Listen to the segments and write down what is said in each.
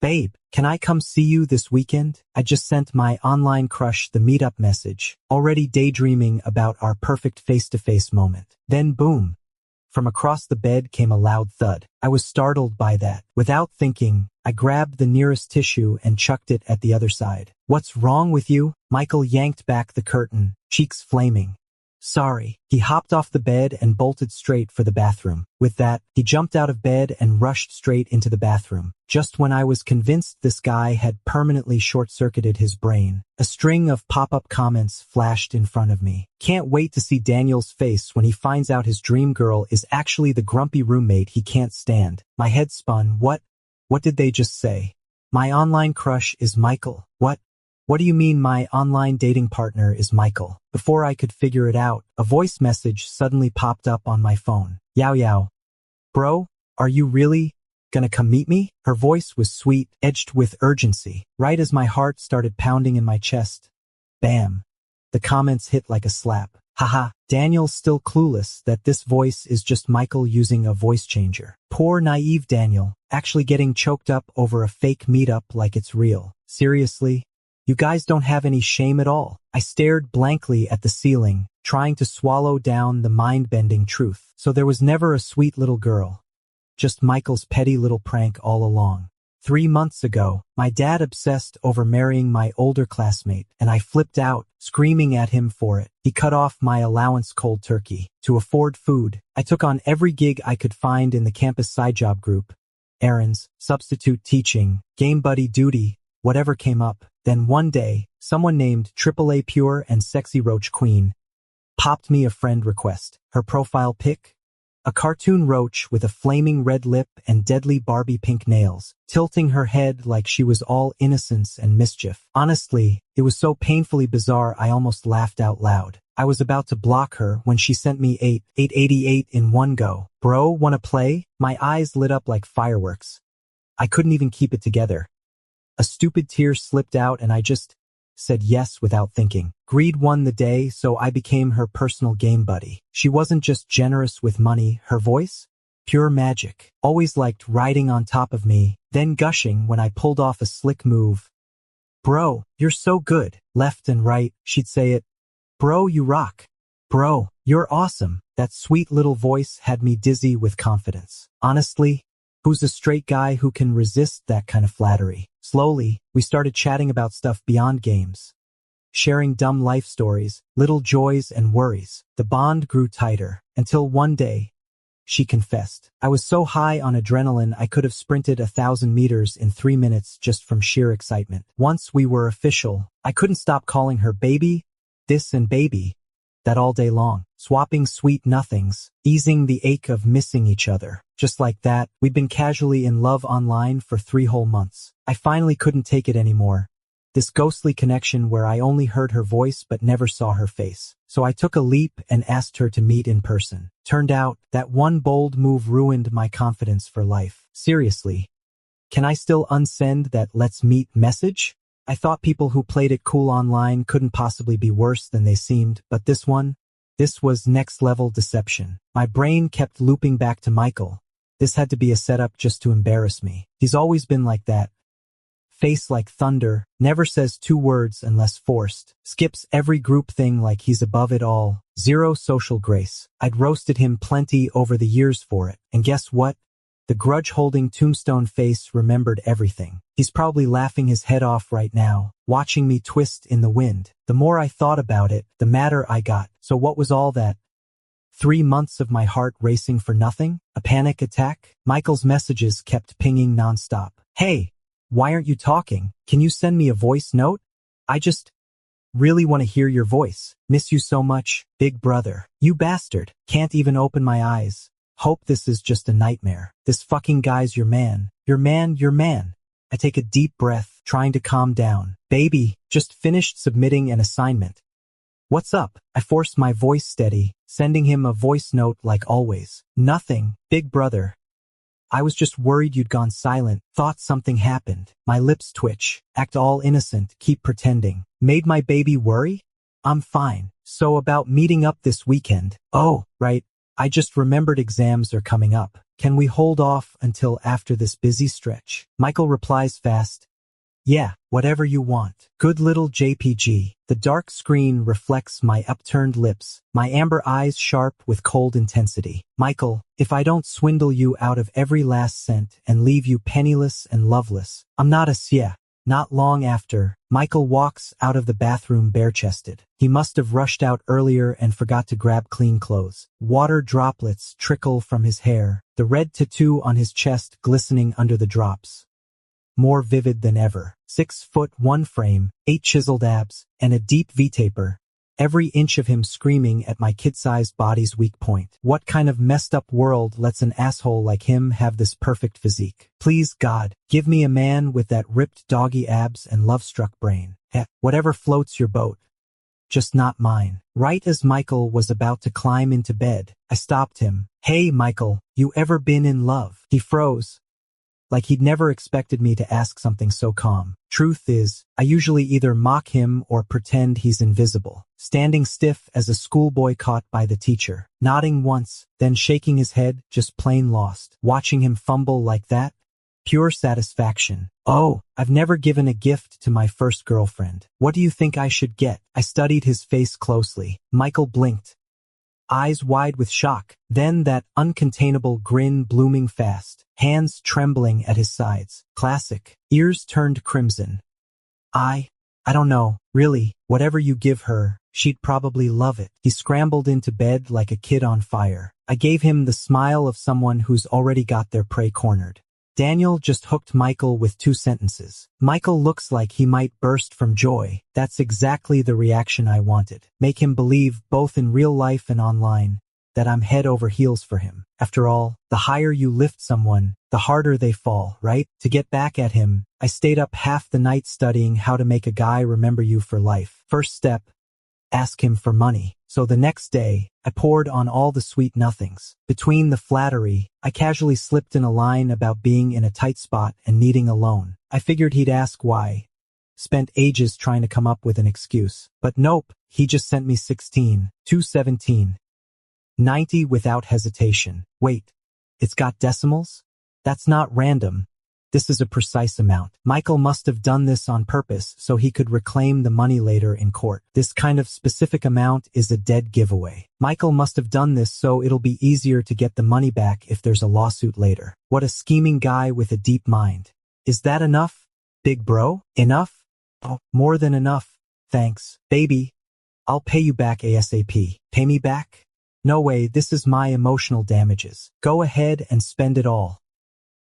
Babe, can I come see you this weekend? I just sent my online crush the meetup message, already daydreaming about our perfect face-to-face moment. Then boom. From across the bed came a loud thud. I was startled by that. Without thinking, I grabbed the nearest tissue and chucked it at the other side. What's wrong with you? Michael yanked back the curtain, cheeks flaming. Sorry. He hopped off the bed and bolted straight for the bathroom. With that, he jumped out of bed and rushed straight into the bathroom. Just when I was convinced this guy had permanently short-circuited his brain, a string of pop-up comments flashed in front of me. Can't wait to see Daniel's face when he finds out his dream girl is actually the grumpy roommate he can't stand. My head spun. What did they just say? My online crush is Michael. What do you mean my online dating partner is Michael? Before I could figure it out, a voice message suddenly popped up on my phone. Yao. Bro, are you really gonna come meet me? Her voice was sweet, edged with urgency. Right as my heart started pounding in my chest. Bam. The comments hit like a slap. Haha, Daniel's still clueless that this voice is just Michael using a voice changer. Poor naive Daniel, actually getting choked up over a fake meetup like it's real. Seriously? You guys don't have any shame at all. I stared blankly at the ceiling, trying to swallow down the mind-bending truth. So there was never a sweet little girl. Just Michael's petty little prank all along. 3 months ago, my dad obsessed over marrying my older classmate, and I flipped out, screaming at him for it. He cut off my allowance cold turkey. To afford food, I took on every gig I could find in the campus side job group. Errands, substitute teaching, game buddy duty, whatever came up. Then one day, someone named AAA Pure and Sexy Roach Queen popped me a friend request. Her profile pic? A cartoon roach with a flaming red lip and deadly Barbie pink nails, tilting her head like she was all innocence and mischief. Honestly, it was so painfully bizarre I almost laughed out loud. I was about to block her when she sent me 888 in one go. Bro, wanna play? My eyes lit up like fireworks. I couldn't even keep it together. A stupid tear slipped out and I just said yes without thinking. Greed won the day, so I became her personal game buddy. She wasn't just generous with money, her voice? Pure magic. Always liked riding on top of me, then gushing when I pulled off a slick move. Bro, you're so good. Left and right, she'd say it. Bro, you rock. Bro, you're awesome. That sweet little voice had me dizzy with confidence. Honestly, who's a straight guy who can resist that kind of flattery? Slowly, we started chatting about stuff beyond games. Sharing dumb life stories, little joys and worries. The bond grew tighter, until one day, she confessed. I was so high on adrenaline I could have sprinted 1,000 meters in 3 minutes just from sheer excitement. Once we were official, I couldn't stop calling her baby, this and baby, that all day long. Swapping sweet nothings, easing the ache of missing each other. Just like that, we'd been casually in love online for 3 whole months. I finally couldn't take it anymore. This ghostly connection where I only heard her voice but never saw her face. So I took a leap and asked her to meet in person. Turned out, that one bold move ruined my confidence for life. Seriously. Can I still unsend that let's meet message? I thought people who played it cool online couldn't possibly be worse than they seemed, but this was next-level deception. My brain kept looping back to Michael. This had to be a setup just to embarrass me. He's always been like that. Face like thunder, never says 2 words unless forced, skips every group thing like he's above it all, zero social grace. I'd roasted him plenty over the years for it, and guess what? The grudge-holding tombstone face remembered everything. He's probably laughing his head off right now, watching me twist in the wind. The more I thought about it, the madder I got. So what was all that? 3 months of my heart racing for nothing? A panic attack? Michael's messages kept pinging nonstop. Hey, why aren't you talking? Can you send me a voice note? I just really want to hear your voice. Miss you so much, big brother. You bastard. Can't even open my eyes. Hope this is just a nightmare. This fucking guy's your man. Your man. I take a deep breath, trying to calm down. Baby, just finished submitting an assignment. What's up? I forced my voice steady, sending him a voice note like always. Nothing, big brother. I was just worried you'd gone silent, thought something happened. My lips twitch, act all innocent, keep pretending. Made my baby worry? I'm fine. So about meeting up this weekend. Oh, right. I just remembered exams are coming up. Can we hold off until after this busy stretch? Michael replies fast, yeah, whatever you want. Good little JPG. The dark screen reflects my upturned lips, my amber eyes sharp with cold intensity. Michael, if I don't swindle you out of every last cent and leave you penniless and loveless, I'm not a yeah. Not long after, Michael walks out of the bathroom bare-chested. He must have rushed out earlier and forgot to grab clean clothes. Water droplets trickle from his hair, the red tattoo on his chest glistening under the drops. More vivid than ever. 6'1" frame, 8 chiseled abs, and a deep V-taper. Every inch of him screaming at my kid-sized body's weak point. What kind of messed up world lets an asshole like him have this perfect physique? Please God, give me a man with that ripped doggy abs and love-struck brain. Whatever floats your boat. Just not mine. Right as Michael was about to climb into bed, I stopped him. Hey Michael, you ever been in love? He froze. Like he'd never expected me to ask something so calm. Truth is, I usually either mock him or pretend he's invisible, standing stiff as a schoolboy caught by the teacher, nodding once, then shaking his head, just plain lost. Watching him fumble like that? Pure satisfaction. Oh, I've never given a gift to my first girlfriend. What do you think I should get? I studied his face closely. Michael blinked, eyes wide with shock, then that uncontainable grin blooming fast, hands trembling at his sides. Classic. Ears turned crimson. I don't know, really, whatever you give her, she'd probably love it. He scrambled into bed like a kid on fire. I gave him the smile of someone who's already got their prey cornered. Daniel just hooked Michael with 2 sentences. Michael looks like he might burst from joy. That's exactly the reaction I wanted. Make him believe, both in real life and online, that I'm head over heels for him. After all, the higher you lift someone, the harder they fall, right? To get back at him, I stayed up half the night studying how to make a guy remember you for life. First step, ask him for money. So the next day, I poured on all the sweet nothings. Between the flattery, I casually slipped in a line about being in a tight spot and needing a loan. I figured he'd ask why. Spent ages trying to come up with an excuse. But nope, he just sent me 16, 217, 90 without hesitation. Wait, it's got decimals? That's not random. This is a precise amount. Michael must have done this on purpose so he could reclaim the money later in court. This kind of specific amount is a dead giveaway. Michael must have done this so it'll be easier to get the money back if there's a lawsuit later. What a scheming guy with a deep mind. Is that enough, big bro? Enough? Oh, more than enough. Thanks, baby. I'll pay you back ASAP. Pay me back? No way, this is my emotional damages. Go ahead and spend it all.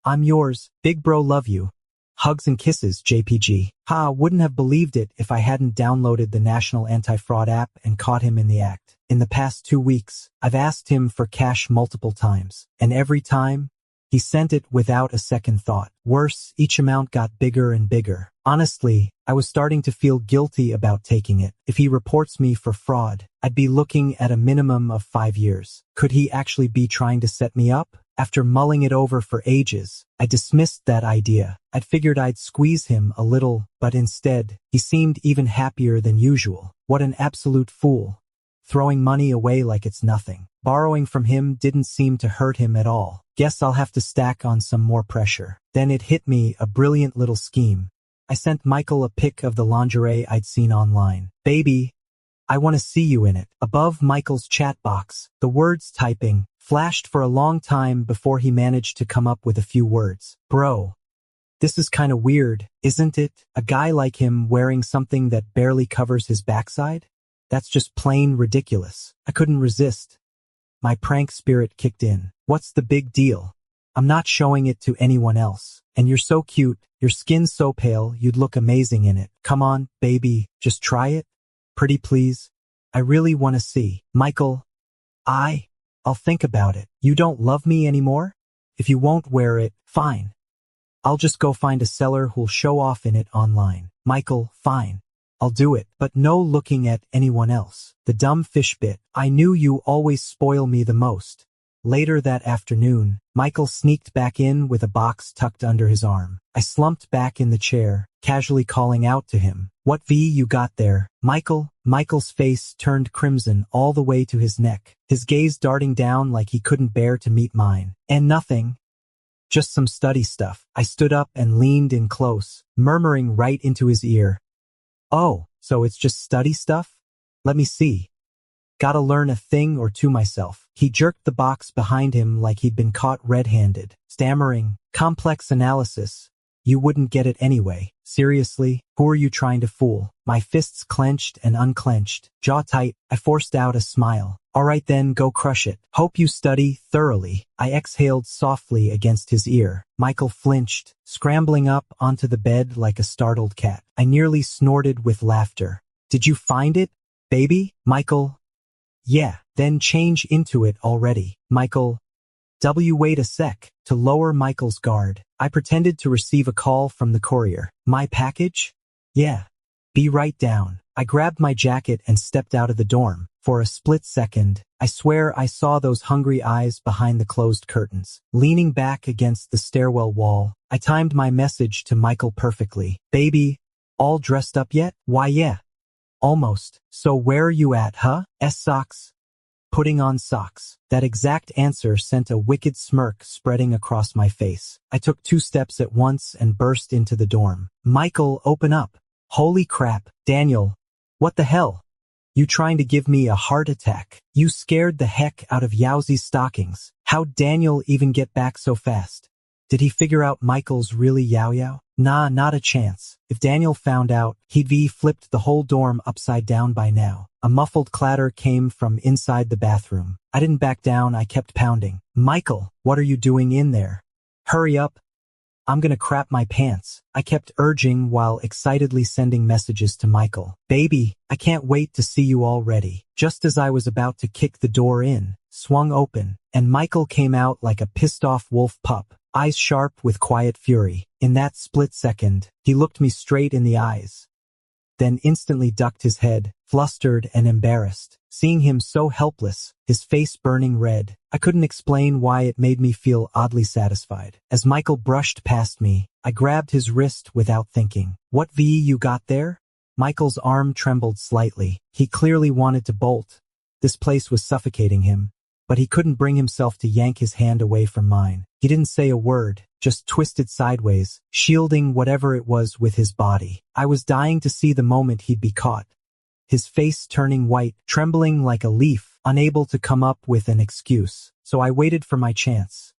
I'm yours, big bro, love you. Hugs and kisses, JPG. Wouldn't have believed it if I hadn't downloaded the National Anti-Fraud app and caught him in the act. In the past 2 weeks, I've asked him for cash multiple times, and every time, he sent it without a second thought. Worse, each amount got bigger and bigger. Honestly, I was starting to feel guilty about taking it. If he reports me for fraud, I'd be looking at a minimum of 5 years. Could he actually be trying to set me up? After mulling it over for ages, I dismissed that idea. I'd figured I'd squeeze him a little, but instead, he seemed even happier than usual. What an absolute fool. Throwing money away like it's nothing. Borrowing from him didn't seem to hurt him at all. Guess I'll have to stack on some more pressure. Then it hit me, a brilliant little scheme. I sent Michael a pic of the lingerie I'd seen online. Baby, I want to see you in it. Above Michael's chat box, the words typing flashed for a long time before he managed to come up with a few words. Bro, this is kind of weird, isn't it? A guy like him wearing something that barely covers his backside? That's just plain ridiculous. I couldn't resist. My prank spirit kicked in. What's the big deal? I'm not showing it to anyone else. And you're so cute, your skin's so pale, you'd look amazing in it. Come on, baby, just try it. Pretty please. I really want to see. Michael, I'll think about it. You don't love me anymore? If you won't wear it, fine. I'll just go find a seller who'll show off in it online. Michael, fine. I'll do it, but no looking at anyone else. The dumb fish bit. I knew you always spoil me the most. Later that afternoon, Michael sneaked back in with a box tucked under his arm. I slumped back in the chair, casually calling out to him. What you got there? Michael's face turned crimson all the way to his neck, his gaze darting down like he couldn't bear to meet mine. And nothing. Just some study stuff. I stood up and leaned in close, murmuring right into his ear. Oh, so it's just study stuff? Let me see. Gotta learn a thing or two myself. He jerked the box behind him like he'd been caught red-handed, stammering, complex analysis. You wouldn't get it anyway. Seriously, who are you trying to fool? My fists clenched and unclenched, jaw tight. I forced out a smile. All right then, go crush it. Hope you study thoroughly. I exhaled softly against his ear. Michael flinched, scrambling up onto the bed like a startled cat. I nearly snorted with laughter. Did you find it, baby? Michael. Yeah, then change into it already. Michael. Wait a sec. To lower Michael's guard, I pretended to receive a call from the courier. My package? Yeah. Be right down. I grabbed my jacket and stepped out of the dorm. For a split second, I swear I saw those hungry eyes behind the closed curtains. Leaning back against the stairwell wall, I timed my message to Michael perfectly. Baby, all dressed up yet? Why yeah. Almost. So where are you at, huh? Socks? Putting on socks. That exact answer sent a wicked smirk spreading across my face. I took 2 steps at once and burst into the dorm. Michael, open up. Holy crap, Daniel. What the hell? You trying to give me a heart attack? You scared the heck out of Yaoi's stockings. How'd Daniel even get back so fast? Did he figure out Michael's really Yao? Nah, not a chance. If Daniel found out, he'd flipped the whole dorm upside down by now. A muffled clatter came from inside the bathroom. I didn't back down, I kept pounding. Michael, what are you doing in there? Hurry up. I'm gonna crap my pants. I kept urging while excitedly sending messages to Michael. Baby, I can't wait to see you already. Just as I was about to kick the door in, swung open, and Michael came out like a pissed-off wolf pup, eyes sharp with quiet fury. In that split second, he looked me straight in the eyes, then instantly ducked his head, flustered and embarrassed. Seeing him so helpless, his face burning red, I couldn't explain why it made me feel oddly satisfied. As Michael brushed past me, I grabbed his wrist without thinking. What you got there? Michael's arm trembled slightly. He clearly wanted to bolt. This place was suffocating him, but he couldn't bring himself to yank his hand away from mine. He didn't say a word, just twisted sideways, shielding whatever it was with his body. I was dying to see the moment he'd be caught. His face turning white, trembling like a leaf, unable to come up with an excuse. So I waited for my chance.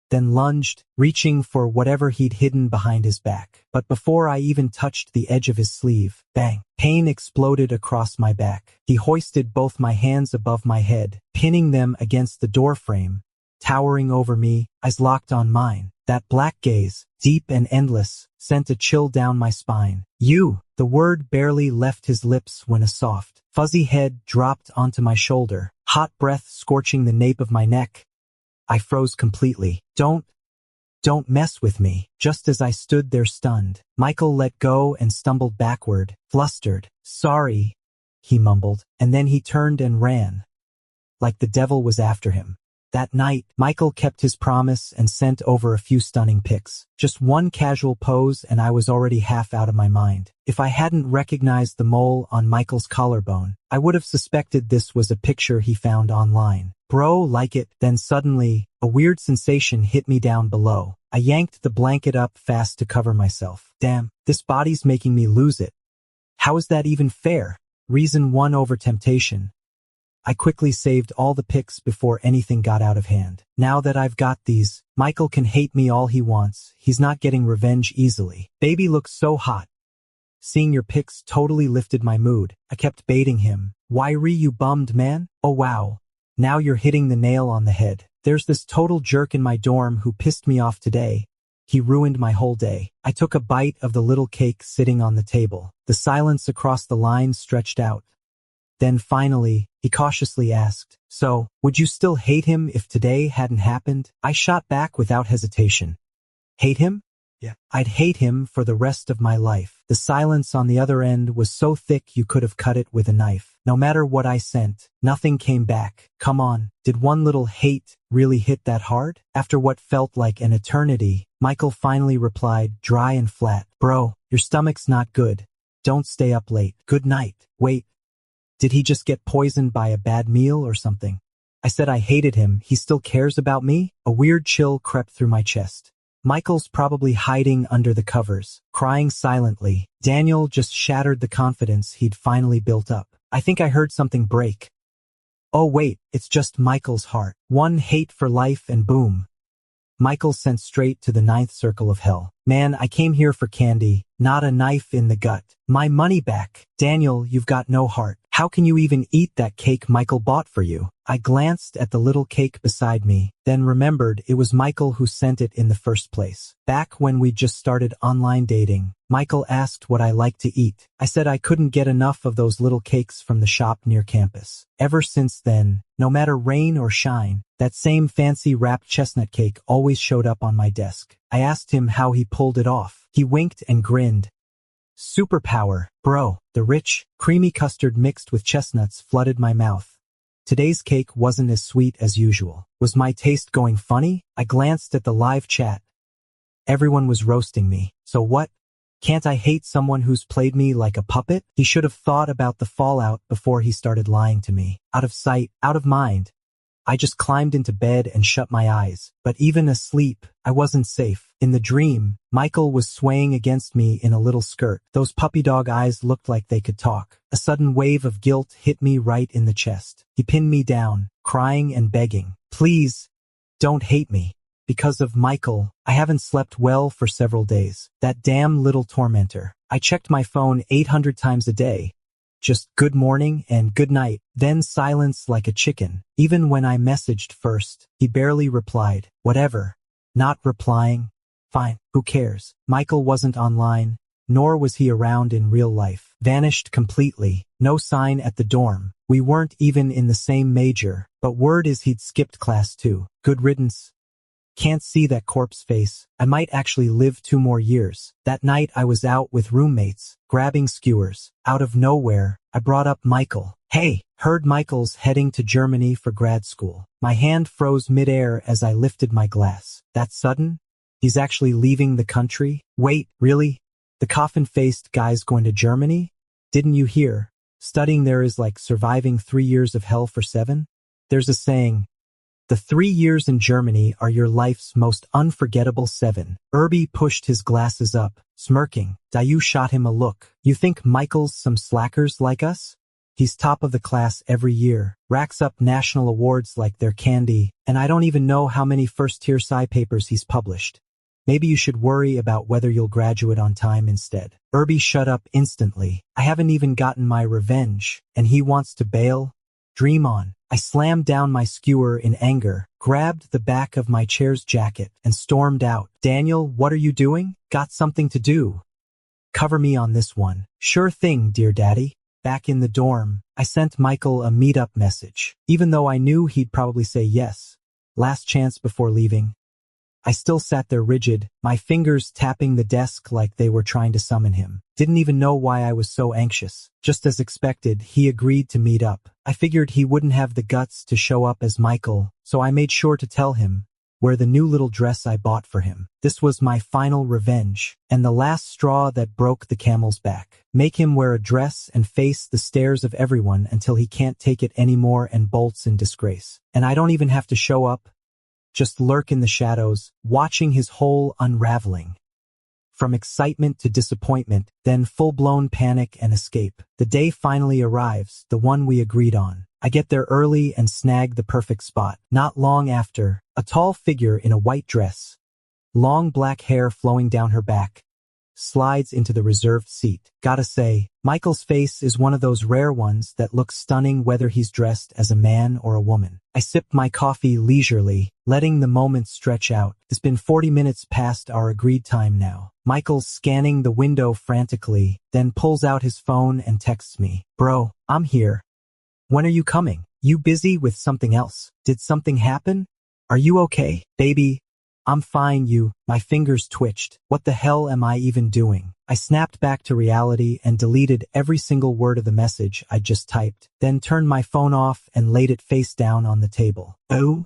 Then lunged, reaching for whatever he'd hidden behind his back. But before I even touched the edge of his sleeve, bang, pain exploded across my back. He hoisted both my hands above my head, pinning them against the doorframe. Towering over me, eyes locked on mine. That black gaze, deep and endless, sent a chill down my spine. You, the word barely left his lips when a soft, fuzzy head dropped onto my shoulder, hot breath scorching the nape of my neck. I froze completely. Don't mess with me. Just as I stood there stunned, Michael let go and stumbled backward, flustered. Sorry, he mumbled, and then he turned and ran, like the devil was after him. That night, Michael kept his promise and sent over a few stunning pics. Just one casual pose and I was already half out of my mind. If I hadn't recognized the mole on Michael's collarbone, I would have suspected this was a picture he found online. Bro, like it. Then suddenly, a weird sensation hit me down below. I yanked the blanket up fast to cover myself. Damn, this body's making me lose it. How is that even fair? Reason 1 over temptation. I quickly saved all the pics before anything got out of hand. Now that I've got these, Michael can hate me all he wants. He's not getting revenge easily. Baby looks so hot. Seeing your pics totally lifted my mood. I kept baiting him. Why you bummed, man? Oh wow. Now you're hitting the nail on the head. There's this total jerk in my dorm who pissed me off today. He ruined my whole day. I took a bite of the little cake sitting on the table. The silence across the line stretched out. Then finally, he cautiously asked, so, would you still hate him if today hadn't happened? I shot back without hesitation. Hate him? Yeah. I'd hate him for the rest of my life. The silence on the other end was so thick you could have cut it with a knife. No matter what I sent, nothing came back. Come on, did one little hate really hit that hard? After what felt like an eternity, Michael finally replied, dry and flat. Bro, your stomach's not good. Don't stay up late. Good night. Wait, did he just get poisoned by a bad meal or something? I said I hated him. He still cares about me? A weird chill crept through my chest. Michael's probably hiding under the covers, crying silently. Daniel just shattered the confidence he'd finally built up. I think I heard something break. Oh wait, it's just Michael's heart. One hate for life and boom. Michael sent straight to the 9th circle of hell. Man, I came here for candy, not a knife in the gut. My money back. Daniel, you've got no heart. How can you even eat that cake Michael bought for you? I glanced at the little cake beside me, then remembered it was Michael who sent it in the first place. Back when we just started online dating, Michael asked what I liked to eat. I said I couldn't get enough of those little cakes from the shop near campus. Ever since then, no matter rain or shine, that same fancy wrapped chestnut cake always showed up on my desk. I asked him how he pulled it off. He winked and grinned. Superpower, bro. The rich, creamy custard mixed with chestnuts flooded my mouth. Today's cake wasn't as sweet as usual. Was my taste going funny? I glanced at the live chat. Everyone was roasting me. So what? Can't I hate someone who's played me like a puppet? He should have thought about the fallout before he started lying to me. Out of sight, out of mind. I just climbed into bed and shut my eyes. But even asleep, I wasn't safe. In the dream, Michael was swaying against me in a little skirt. Those puppy dog eyes looked like they could talk. A sudden wave of guilt hit me right in the chest. He pinned me down, crying and begging. Please, don't hate me. Because of Michael, I haven't slept well for several days. That damn little tormentor. I checked my phone 800 times a day. Just good morning and good night, then silence like a chicken. Even when I messaged first, he barely replied. Whatever. Not replying. Fine, who cares? Michael wasn't online, nor was he around in real life. Vanished completely. No sign at the dorm. We weren't even in the same major, but word is he'd skipped class too. Good riddance. Can't see that corpse face. I might actually live 2 more years. That night I was out with roommates, grabbing skewers. Out of nowhere, I brought up Michael. Hey, heard Michael's heading to Germany for grad school. My hand froze midair as I lifted my glass. That sudden? He's actually leaving the country? Wait, really? The coffin-faced guy's going to Germany? Didn't you hear? Studying there is like surviving 3 years of hell for 7? There's a saying, the 3 years in Germany are your life's most unforgettable 7. Irby pushed his glasses up, smirking. Dayu shot him a look. You think Michael's some slackers like us? He's top of the class every year, racks up national awards like they're candy, and I don't even know how many first-tier sci papers he's published. Maybe you should worry about whether you'll graduate on time instead. Irby shut up instantly. I haven't even gotten my revenge, and he wants to bail? Dream on. I slammed down my skewer in anger, grabbed the back of my chair's jacket, and stormed out. Daniel, what are you doing? Got something to do. Cover me on this one. Sure thing, dear daddy. Back in the dorm, I sent Michael a meetup message, even though I knew he'd probably say yes. Last chance before leaving. I still sat there rigid, my fingers tapping the desk like they were trying to summon him. Didn't even know why I was so anxious. Just as expected, he agreed to meet up. I figured he wouldn't have the guts to show up as Michael, so I made sure to tell him, wear the new little dress I bought for him. This was my final revenge, and the last straw that broke the camel's back. Make him wear a dress and face the stares of everyone until he can't take it anymore and bolts in disgrace. And I don't even have to show up. Just lurk in the shadows, watching his whole unraveling. From excitement to disappointment, then full-blown panic and escape. The day finally arrives, the one we agreed on. I get there early and snag the perfect spot. Not long after, a tall figure in a white dress, long black hair flowing down her back, slides into the reserved seat. Gotta say, Michael's face is one of those rare ones that looks stunning whether he's dressed as a man or a woman. I sip my coffee leisurely, letting the moment stretch out. It's been 40 minutes past our agreed time now. Michael's scanning the window frantically, then pulls out his phone and texts me. Bro, I'm here. When are you coming? You busy with something else? Did something happen? Are you okay? Baby, I'm fine, my fingers twitched. What the hell am I even doing? I snapped back to reality and deleted every single word of the message I just typed, then turned my phone off and laid it face down on the table. Oh?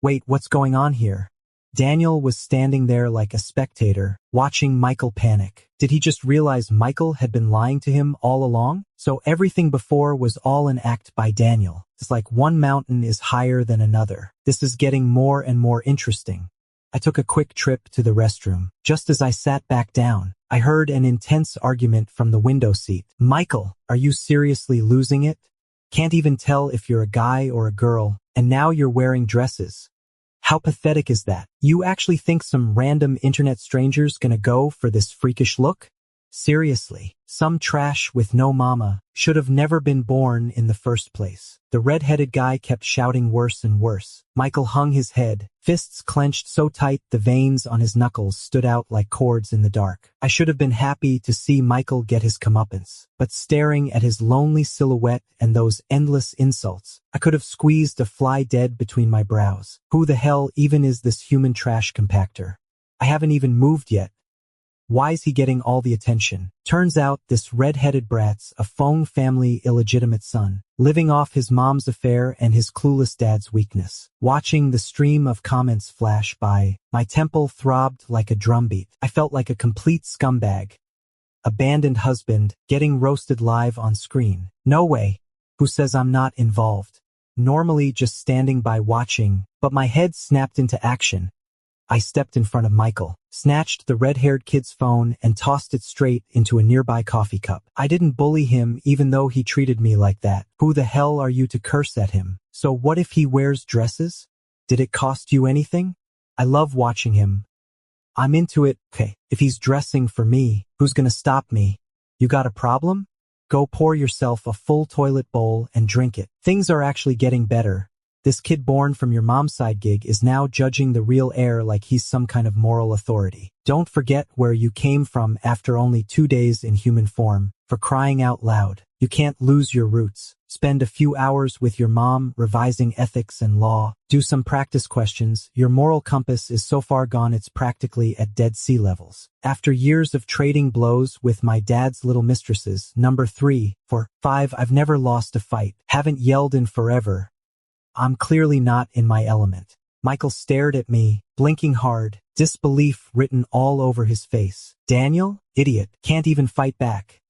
Wait, what's going on here? Daniel was standing there like a spectator, watching Michael panic. Did he just realize Michael had been lying to him all along? So everything before was all an act by Daniel. It's like one mountain is higher than another. This is getting more and more interesting. I took a quick trip to the restroom. Just as I sat back down, I heard an intense argument from the window seat. Michael, are you seriously losing it? Can't even tell if you're a guy or a girl, and now you're wearing dresses. How pathetic is that? You actually think some random internet stranger's gonna go for this freakish look? Seriously, some trash with no mama should have never been born in the first place. The red-headed guy kept shouting worse and worse. Michael hung his head, fists clenched so tight the veins on his knuckles stood out like cords in the dark. I should have been happy to see Michael get his comeuppance, but staring at his lonely silhouette and those endless insults, I could have squeezed a fly dead between my brows. Who the hell even is this human trash compactor? I haven't even moved yet. Why is he getting all the attention? Turns out this red-headed brat's a Fong family illegitimate son, living off his mom's affair and his clueless dad's weakness. Watching the stream of comments flash by, my temple throbbed like a drumbeat. I felt like a complete scumbag. Abandoned husband, getting roasted live on screen. No way. Who says I'm not involved? Normally just standing by watching, but my head snapped into action. I stepped in front of Michael, snatched the red-haired kid's phone and tossed it straight into a nearby coffee cup. I didn't bully him even though he treated me like that. Who the hell are you to curse at him? So what if he wears dresses? Did it cost you anything? I love watching him. I'm into it. Okay, if he's dressing for me, who's gonna stop me? You got a problem? Go pour yourself a full toilet bowl and drink it. Things are actually getting better. This kid born from your mom's side gig is now judging the real heir like he's some kind of moral authority. Don't forget where you came from after only 2 days in human form, for crying out loud. You can't lose your roots. Spend a few hours with your mom revising ethics and law. Do some practice questions. Your moral compass is so far gone it's practically at Dead Sea levels. After years of trading blows with my dad's little mistresses, number 3, 4, 5, I've never lost a fight. Haven't yelled in forever. I'm clearly not in my element. Michael stared at me, blinking hard, disbelief written all over his face. Daniel? Idiot. Can't even fight back.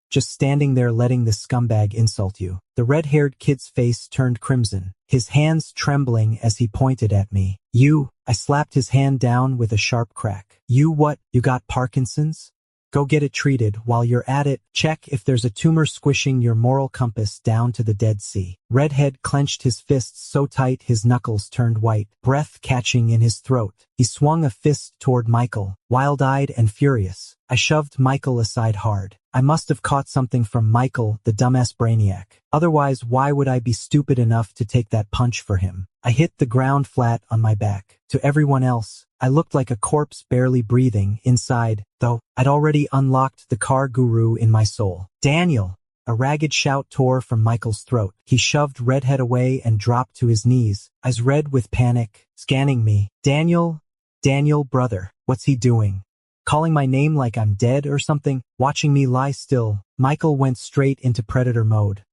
Just standing there letting this scumbag insult you. The red-haired kid's face turned crimson, his hands trembling as he pointed at me. You? I slapped his hand down with a sharp crack. You what? You got Parkinson's? Go get it treated. While you're at it, check if there's a tumor squishing your moral compass down to the Dead Sea. Redhead clenched his fists so tight his knuckles turned white, breath catching in his throat. He swung a fist toward Michael, wild-eyed and furious. I shoved Michael aside hard. I must have caught something from Michael, the dumbass brainiac. Otherwise, why would I be stupid enough to take that punch for him? I hit the ground flat on my back. To everyone else, I looked like a corpse barely breathing. Inside, though, I'd already unlocked the car guru in my soul. Daniel! A ragged shout tore from Michael's throat. He shoved Redhead away and dropped to his knees, eyes red with panic, scanning me. Daniel, brother, what's he doing? Calling my name like I'm dead or something? Watching me lie still, Michael went straight into predator mode,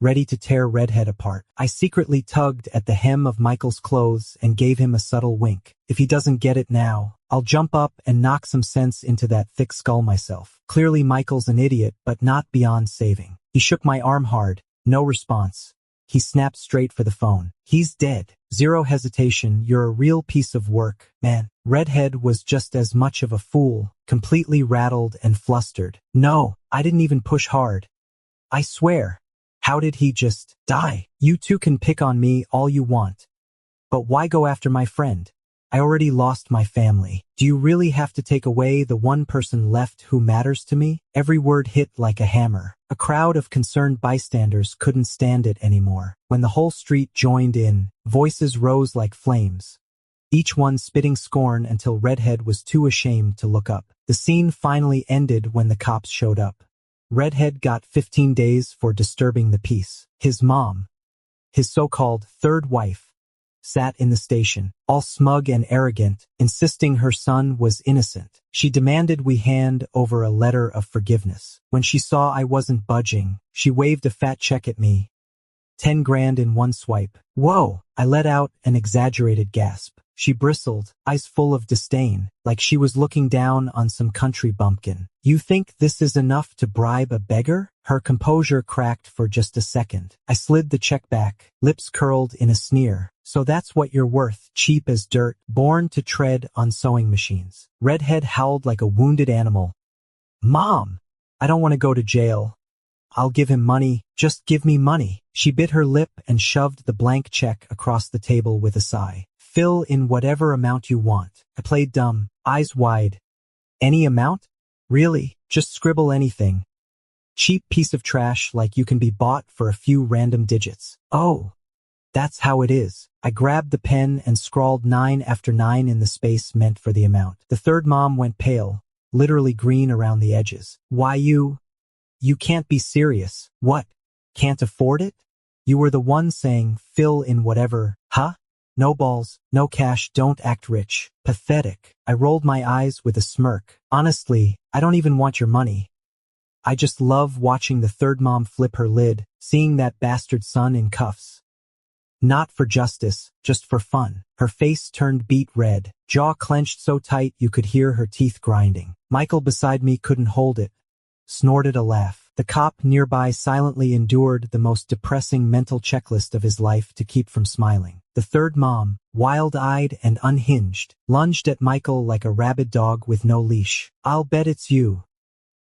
ready to tear Redhead apart. I secretly tugged at the hem of Michael's clothes and gave him a subtle wink. If he doesn't get it now, I'll jump up and knock some sense into that thick skull myself. Clearly Michael's an idiot, but not beyond saving. He shook my arm hard. No response. He snapped straight for the phone. He's dead. Zero hesitation. You're a real piece of work, man. Redhead was just as much of a fool, completely rattled and flustered. No, I didn't even push hard. I swear. How did he just die? You two can pick on me all you want. But why go after my friend? I already lost my family. Do you really have to take away the one person left who matters to me? Every word hit like a hammer. A crowd of concerned bystanders couldn't stand it anymore. When the whole street joined in, voices rose like flames, each one spitting scorn until Redhead was too ashamed to look up. The scene finally ended when the cops showed up. Redhead got 15 days for disturbing the peace. His mom, his so-called third wife, sat in the station, all smug and arrogant, insisting her son was innocent. She demanded we hand over a letter of forgiveness. When she saw I wasn't budging, she waved a fat check at me. 10 grand in one swipe. Whoa! I let out an exaggerated gasp. She bristled, eyes full of disdain, like she was looking down on some country bumpkin. You think this is enough to bribe a beggar? Her composure cracked for just a second. I slid the check back, lips curled in a sneer. So that's what you're worth, cheap as dirt, born to tread on sewing machines. Redhead howled like a wounded animal. Mom! I don't want to go to jail. I'll give him money, just give me money. She bit her lip and shoved the blank check across the table with a sigh. Fill in whatever amount you want. I played dumb, eyes wide. Any amount? Really? Just scribble anything. Cheap piece of trash like you can be bought for a few random digits. Oh, that's how it is. I grabbed the pen and scrawled 9 after 9 in the space meant for the amount. The third mom went pale, literally green around the edges. Why you can't be serious. What? Can't afford it? You were the one saying, fill in whatever. Huh? No balls, no cash, don't act rich. Pathetic. I rolled my eyes with a smirk. Honestly, I don't even want your money. I just love watching the third mom flip her lid, seeing that bastard son in cuffs. Not for justice, just for fun. Her face turned beet red, jaw clenched so tight you could hear her teeth grinding. Michael beside me couldn't hold it. Snorted a laugh. The cop nearby silently endured the most depressing mental checklist of his life to keep from smiling. The third mom, wild-eyed and unhinged, lunged at Michael like a rabid dog with no leash. I'll bet it's you.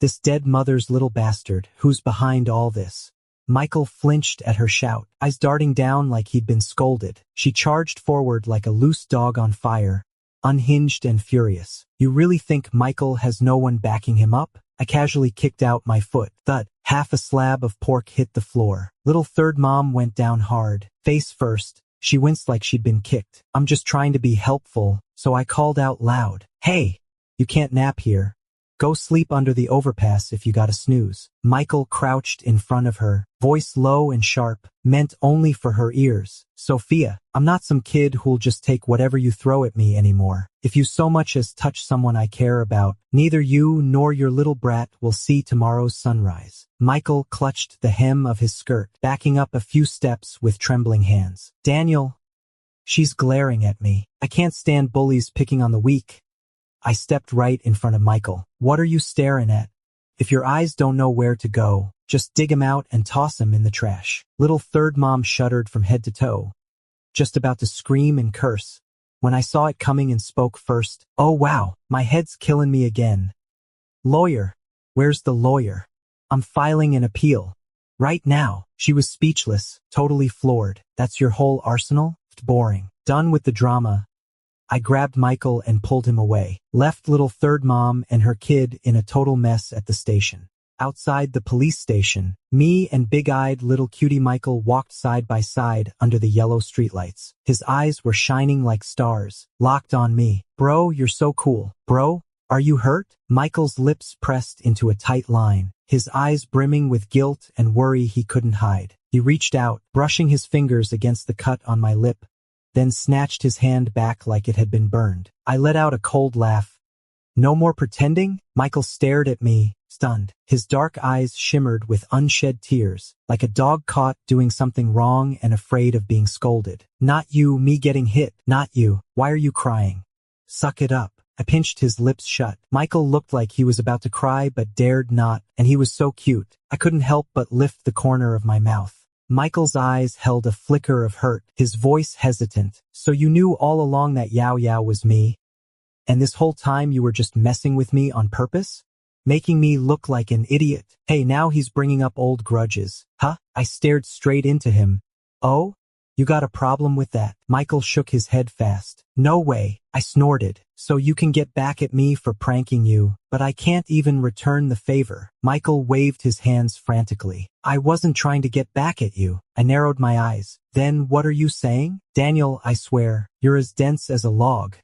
This dead mother's little bastard, who's behind all this. Michael flinched at her shout, eyes darting down like he'd been scolded. She charged forward like a loose dog on fire, unhinged and furious. You really think Michael has no one backing him up? I casually kicked out my foot. Thud. Half a slab of pork hit the floor. Little third mom went down hard, face first. She winced like she'd been kicked. I'm just trying to be helpful, so I called out loud. Hey, you can't nap here. Go sleep under the overpass if you gotta snooze. Michael crouched in front of her, voice low and sharp, meant only for her ears. Sophia, I'm not some kid who'll just take whatever you throw at me anymore. If you so much as touch someone I care about, neither you nor your little brat will see tomorrow's sunrise. Michael clutched the hem of his skirt, backing up a few steps with trembling hands. Daniel, she's glaring at me. I can't stand bullies picking on the weak. I stepped right in front of Michael. What are you staring at? If your eyes don't know where to go, just dig 'em out and toss 'em in the trash. Little third mom shuddered from head to toe, just about to scream and curse, when I saw it coming and spoke first. Oh wow, my head's killing me again. Lawyer, where's the lawyer? I'm filing an appeal. Right now. She was speechless, totally floored. That's your whole arsenal? Boring. Done with the drama. I grabbed Michael and pulled him away, left little third mom and her kid in a total mess at the station. Outside the police station, me and big-eyed little cutie Michael walked side by side under the yellow streetlights. His eyes were shining like stars, locked on me. Bro, you're so cool. Bro, are you hurt? Michael's lips pressed into a tight line, his eyes brimming with guilt and worry he couldn't hide. He reached out, brushing his fingers against the cut on my lip, then snatched his hand back like it had been burned. I let out a cold laugh. No more pretending? Michael stared at me, stunned. His dark eyes shimmered with unshed tears, like a dog caught doing something wrong and afraid of being scolded. Not you, me getting hit. Not you. Why are you crying? Suck it up. I pinched his lips shut. Michael looked like he was about to cry but dared not, and he was so cute. I couldn't help but lift the corner of my mouth. Michael's eyes held a flicker of hurt, his voice hesitant. So you knew all along that Yaoi was me? And this whole time you were just messing with me on purpose? Making me look like an idiot? Hey, now he's bringing up old grudges. Huh? I stared straight into him. Oh? You got a problem with that? Michael shook his head fast. No way, I snorted. So you can get back at me for pranking you, but I can't even return the favor. Michael waved his hands frantically. I wasn't trying to get back at you. I narrowed my eyes. Then what are you saying? Daniel, I swear, you're as dense as a log.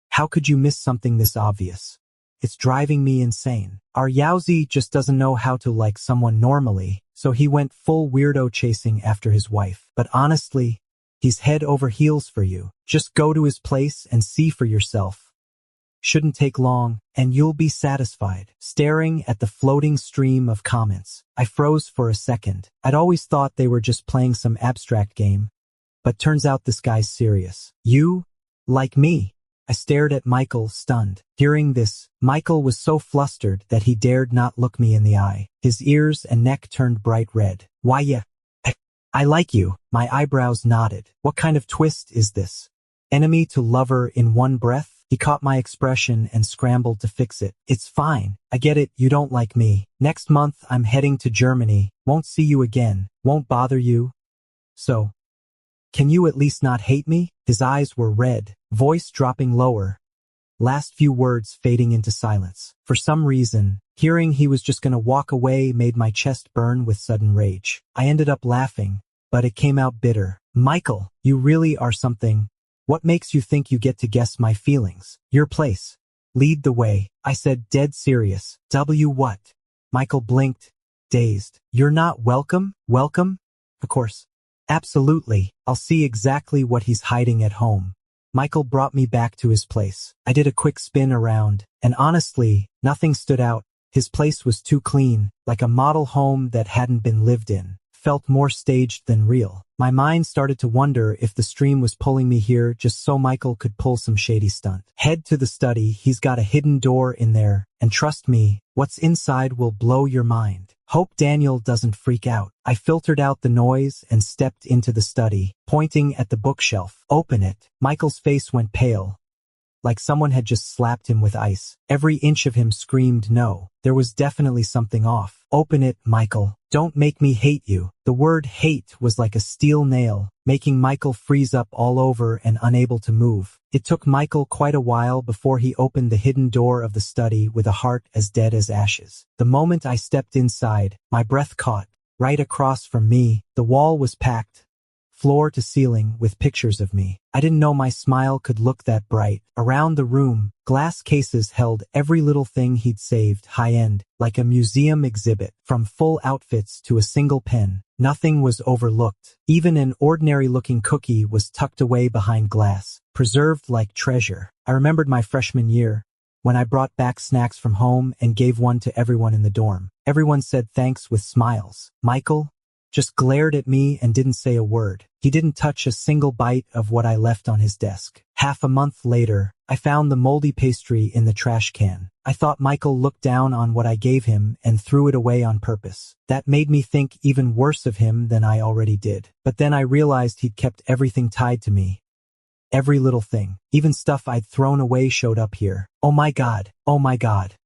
How could you miss something this obvious? It's driving me insane. Our Yaoi just doesn't know how to like someone normally, so he went full weirdo chasing after his wife. But honestly, he's head over heels for you. Just go to his place and see for yourself. Shouldn't take long, and you'll be satisfied. Staring at the floating stream of comments, I froze for a second. I'd always thought they were just playing some abstract game, but turns out this guy's serious. You? Like me. I stared at Michael, stunned. Hearing this, Michael was so flustered that he dared not look me in the eye. His ears and neck turned bright red. Why yeah, I like you. My eyebrows nodded. What kind of twist is this? Enemy to lover in one breath? He caught my expression and scrambled to fix it. It's fine. I get it, you don't like me. Next month I'm heading to Germany. Won't see you again. Won't bother you. So, can you at least not hate me? His eyes were red, voice dropping lower. Last few words fading into silence. For some reason, hearing he was just gonna walk away made my chest burn with sudden rage. I ended up laughing, but it came out bitter. Michael, you really are something. What makes you think you get to guess my feelings? Your place. Lead the way. I said, dead serious. What? Michael blinked, dazed. You're not welcome? Welcome? Of course. Absolutely. I'll see exactly what he's hiding at home. Michael brought me back to his place. I did a quick spin around, and honestly, nothing stood out. His place was too clean, like a model home that hadn't been lived in. Felt more staged than real. My mind started to wonder if the stream was pulling me here just so Michael could pull some shady stunt. Head to the study, he's got a hidden door in there, and trust me, what's inside will blow your mind. Hope Daniel doesn't freak out. I filtered out the noise and stepped into the study, pointing at the bookshelf. Open it. Michael's face went pale, like someone had just slapped him with ice. Every inch of him screamed no. There was definitely something off. Open it, Michael. Don't make me hate you. The word hate was like a steel nail, making Michael freeze up all over and unable to move. It took Michael quite a while before he opened the hidden door of the study with a heart as dead as ashes. The moment I stepped inside, my breath caught. Right across from me, the wall was packed, floor to ceiling, with pictures of me. I didn't know my smile could look that bright. Around the room, glass cases held every little thing he'd saved, high-end, like a museum exhibit. From full outfits to a single pen, nothing was overlooked. Even an ordinary-looking cookie was tucked away behind glass, preserved like treasure. I remembered my freshman year, when I brought back snacks from home and gave one to everyone in the dorm. Everyone said thanks with smiles. Michael just glared at me and didn't say a word. He didn't touch a single bite of what I left on his desk. Half a month later, I found the moldy pastry in the trash can. I thought Michael looked down on what I gave him and threw it away on purpose. That made me think even worse of him than I already did. But then I realized he'd kept everything tied to me. Every little thing, even stuff I'd thrown away, showed up here. Oh my God. Oh my God.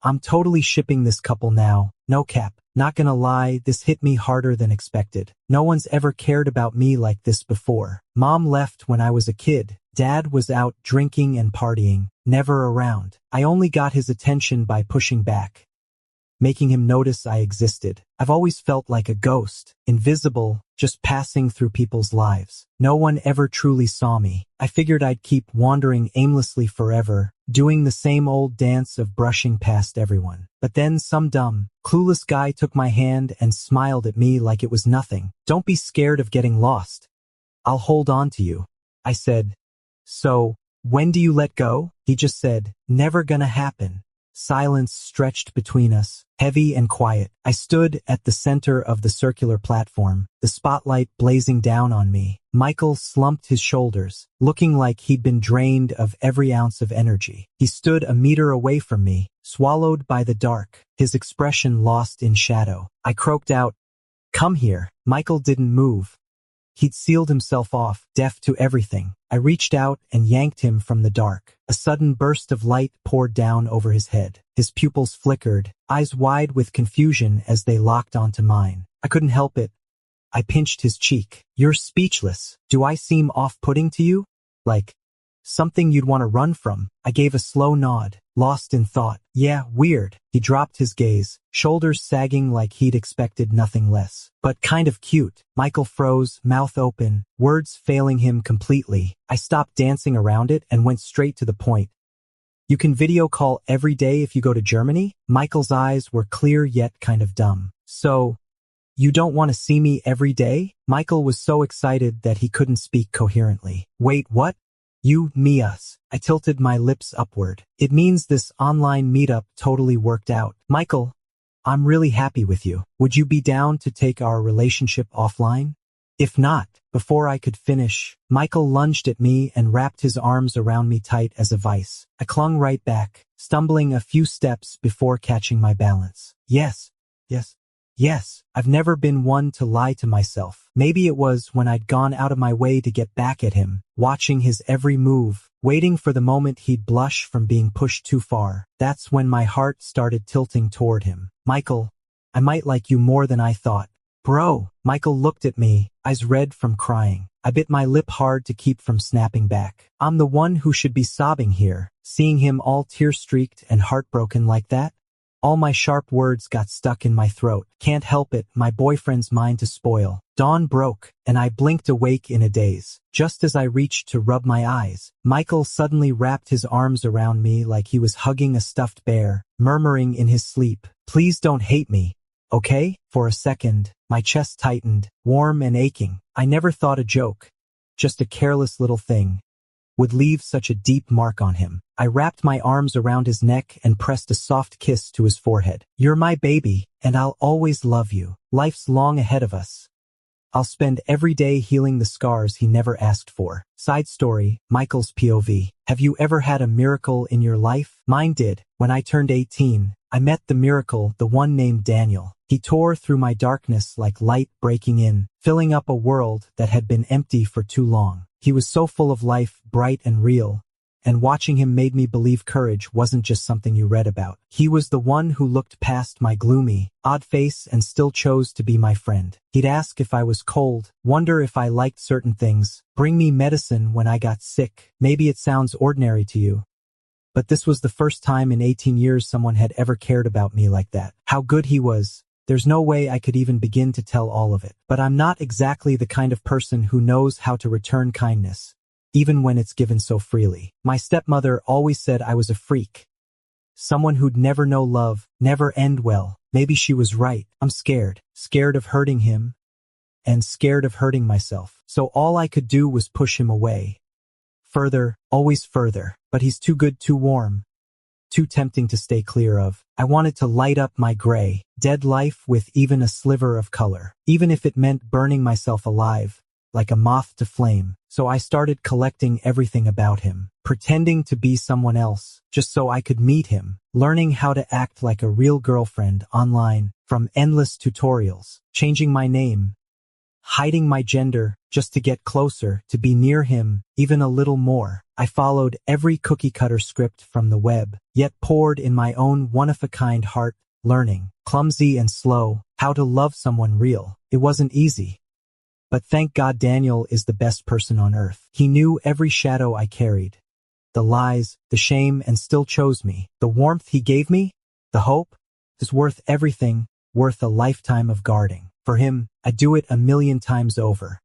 I'm totally shipping this couple now. No cap. Not gonna lie, this hit me harder than expected. No one's ever cared about me like this before. Mom left when I was a kid. Dad was out drinking and partying, never around. I only got his attention by pushing back, making him notice I existed. I've always felt like a ghost, invisible, just passing through people's lives. No one ever truly saw me. I figured I'd keep wandering aimlessly forever, doing the same old dance of brushing past everyone. But then some dumb, clueless guy took my hand and smiled at me like it was nothing. Don't be scared of getting lost. I'll hold on to you. I said, so, when do you let go? He just said, never gonna happen. Silence stretched between us, heavy and quiet. I stood at the center of the circular platform, the spotlight blazing down on me. Michael slumped his shoulders, looking like he'd been drained of every ounce of energy. He stood a meter away from me, swallowed by the dark, his expression lost in shadow. I croaked out, come here. Michael didn't move. He'd sealed himself off, deaf to everything. I reached out and yanked him from the dark. A sudden burst of light poured down over his head. His pupils flickered, eyes wide with confusion as they locked onto mine. I couldn't help it. I pinched his cheek. You're speechless. Do I seem off-putting to you? Like something you'd want to run from? I gave a slow nod, lost in thought. Yeah, weird. He dropped his gaze, shoulders sagging like he'd expected nothing less. But kind of cute. Michael froze, mouth open, words failing him completely. I stopped dancing around it and went straight to the point. You can video call every day if you go to Germany? Michael's eyes were clear yet kind of dumb. So, you don't want to see me every day? Michael was so excited that he couldn't speak coherently. Wait, what? You, me, us. I tilted my lips upward. It means this online meetup totally worked out. Michael, I'm really happy with you. Would you be down to take our relationship offline? If not, before I could finish, Michael lunged at me and wrapped his arms around me tight as a vice. I clung right back, stumbling a few steps before catching my balance. Yes, I've never been one to lie to myself. Maybe it was when I'd gone out of my way to get back at him, watching his every move, waiting for the moment he'd blush from being pushed too far. That's when my heart started tilting toward him. Michael, I might like you more than I thought. Bro, Michael looked at me, eyes red from crying. I bit my lip hard to keep from snapping back. I'm the one who should be sobbing here, seeing him all tear-streaked and heartbroken like that. All my sharp words got stuck in my throat. Can't help it, my boyfriend's mine to spoil. Dawn broke, and I blinked awake in a daze. Just as I reached to rub my eyes, Michael suddenly wrapped his arms around me like he was hugging a stuffed bear, murmuring in his sleep, "Please don't hate me, okay?" For a second, my chest tightened, warm and aching. I never thought a joke, just a careless little thing, would leave such a deep mark on him. I wrapped my arms around his neck and pressed a soft kiss to his forehead. "You're my baby, and I'll always love you. Life's long ahead of us. I'll spend every day healing the scars he never asked for." Side story, Michael's POV. Have you ever had a miracle in your life? Mine did. When I turned 18, I met the miracle, the one named Daniel. He tore through my darkness like light breaking in, filling up a world that had been empty for too long. He was so full of life, bright and real, and watching him made me believe courage wasn't just something you read about. He was the one who looked past my gloomy, odd face and still chose to be my friend. He'd ask if I was cold, wonder if I liked certain things, bring me medicine when I got sick. Maybe it sounds ordinary to you, but this was the first time in 18 years someone had ever cared about me like that. How good he was. There's no way I could even begin to tell all of it. But I'm not exactly the kind of person who knows how to return kindness, even when it's given so freely. My stepmother always said I was a freak, someone who'd never know love, never end well. Maybe she was right. I'm scared of hurting him, and scared of hurting myself. So all I could do was push him away. Further, always further. But he's too good, too warm, too tempting to stay clear of. I wanted to light up my gray, dead life with even a sliver of color, even if it meant burning myself alive, like a moth to flame. So I started collecting everything about him, pretending to be someone else, just so I could meet him, learning how to act like a real girlfriend online, from endless tutorials, changing my name, hiding my gender, just to get closer, to be near him, even a little more. I followed every cookie-cutter script from the web, yet poured in my own one-of-a-kind heart, learning, clumsy and slow, how to love someone real. It wasn't easy. But thank God Daniel is the best person on earth. He knew every shadow I carried, the lies, the shame, and still chose me. The warmth he gave me, the hope, is worth everything, worth a lifetime of guarding. For him, I'd do it 1,000,000 times over.